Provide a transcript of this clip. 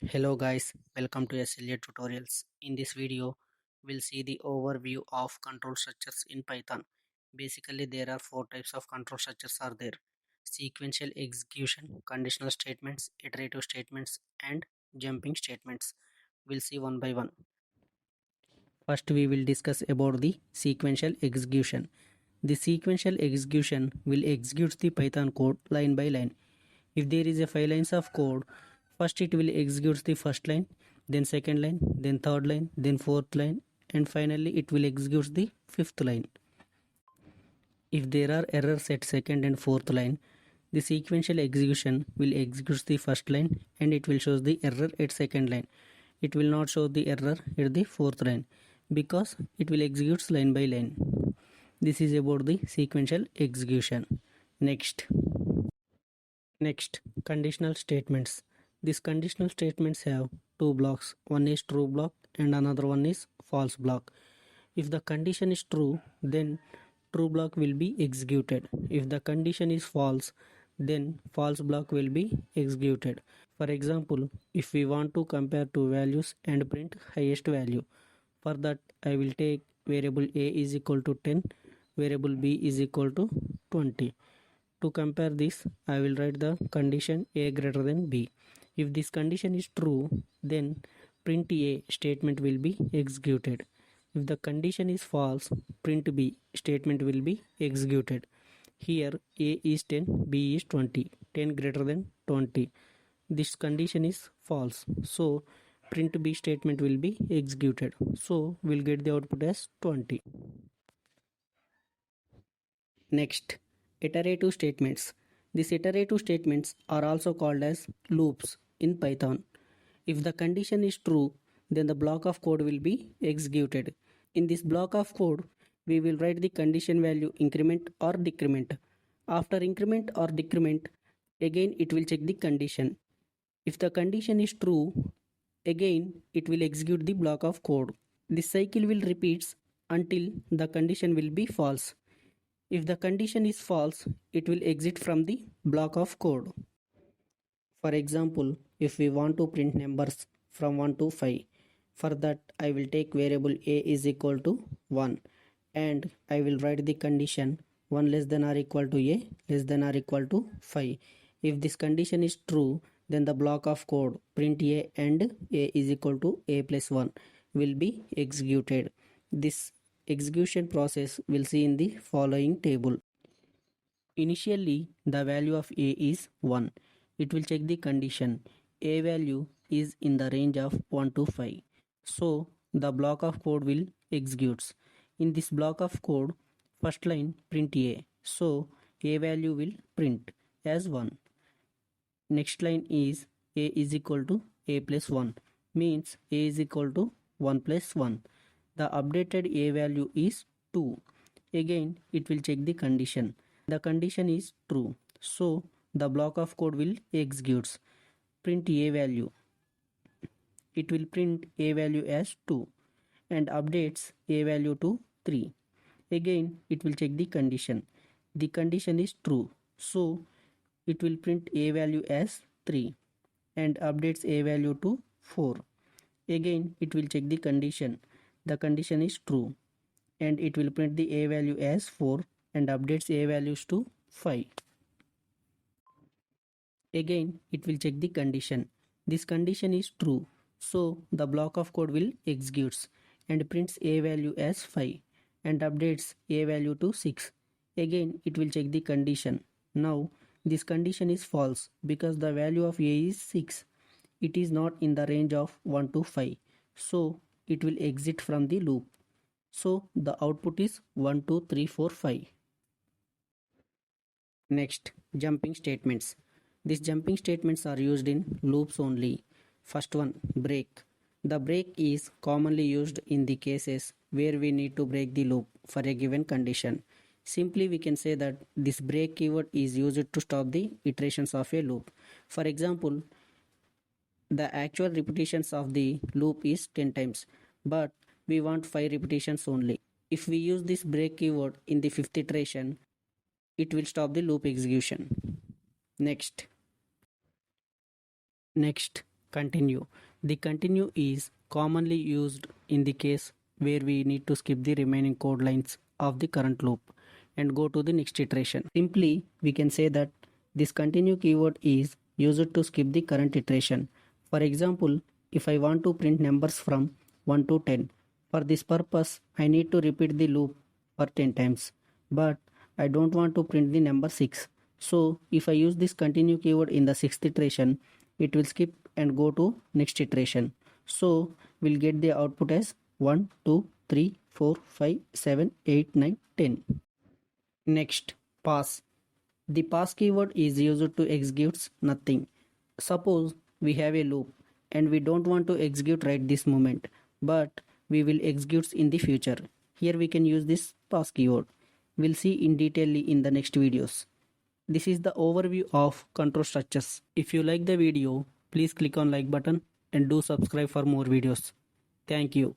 Hello guys, welcome to SLA tutorials. In this video, we'll see the overview of control structures in Python. Basically, there are four types of control structures are there. Sequential execution, conditional statements, iterative statements, and jumping statements. We'll see one by one. First, we will discuss about the sequential execution. The sequential execution will execute the Python code line by line. If there is a 5 lines of code, first it will execute the first line, then second line, then third line, then fourth line, and finally it will execute the fifth line. If there are errors at second and fourth line, the sequential execution will execute the first line and it will show the error at second line. It will not show the error at the fourth line because it will execute line by line. This is about the sequential execution. Next, conditional statements. These conditional statements have two blocks. One is true block and another one is false block. If the condition is true, then true block will be executed. If the condition is false, then false block will be executed. For example, if we want to compare two values and print highest value, for that I will take variable a is equal to 10, variable b is equal to 20. To compare this, I will write the condition a greater than b. If this condition is true, then print a statement will be executed. If the condition is false, print b statement will be executed. Here a is 10, b is 20, 10 greater than 20. This condition is false, so print b statement will be executed. So we'll get the output as 20. Next, iterative statements. These iterative statements are also called as loops in Python. If the condition is true, then the block of code will be executed. In this block of code, we will write the condition value increment or decrement. After increment or decrement, again it will check the condition. If the condition is true, again it will execute the block of code. This cycle will repeat until the condition will be false. If the condition is false, it will exit from the block of code. For example, if we want to print numbers from 1 to 5, for that I will take variable a is equal to 1 and I will write the condition 1 less than or equal to a less than or equal to 5. If this condition is true, then the block of code print a and a is equal to a plus 1 will be executed. This execution process we'll see in the following table. Initially, the value of a is 1. It will check the condition. A value is in the range of 1 to 5. So, the block of code will executes. In this block of code, first line print a. So, a value will print as 1. Next line is a is equal to a plus 1. Means a is equal to 1 plus 1. The updated a value is 2. Again, it will check the condition. The condition is true. So, the block of code will executes. Print a value. It will print a value as 2 and updates a value to 3. Again, it will check the condition. The condition is true. So, it will print a value as 3 and updates a value to 4. Again, it will check the condition. The condition is true and it will print the a value as 4 and updates a values to 5. Again, it will check the condition. This condition is true, so the block of code will executes and prints a value as 5 and updates a value to 6. Again, it will check the condition. Now, this condition is false because the value of a is 6. It is not in the range of 1 to 5. So, it will exit from the loop. So, the output is 1, 2, 3, 4, 5. Next, jumping statements. These jumping statements are used in loops only. First one, break. The break is commonly used in the cases where we need to break the loop for a given condition. Simply we can say that this break keyword is used to stop the iterations of a loop. For example, the actual repetitions of the loop is 10 times, but we want 5 repetitions only. If we use this break keyword in the 5th iteration, it will stop the loop execution. Next, Continue. The continue is commonly used in the case where we need to skip the remaining code lines of the current loop and go to the next iteration. Simply, we can say that this continue keyword is used to skip the current iteration. For example, if I want to print numbers from 1 to 10, for this purpose, I need to repeat the loop for 10 times. But I don't want to print the number 6. So if I use this continue keyword in the 6th iteration, it will skip and go to next iteration. So we'll get the output as 1, 2, 3, 4, 5, 7, 8, 9, 10. Next, pass. The pass keyword is used to execute nothing. Suppose we have a loop and we don't want to execute right this moment, but we will execute in the future. Here we can use this pass keyword. We'll see in detail in the next videos. This is the overview of control structures. If you like the video, please click on like button and do subscribe for more videos. Thank you.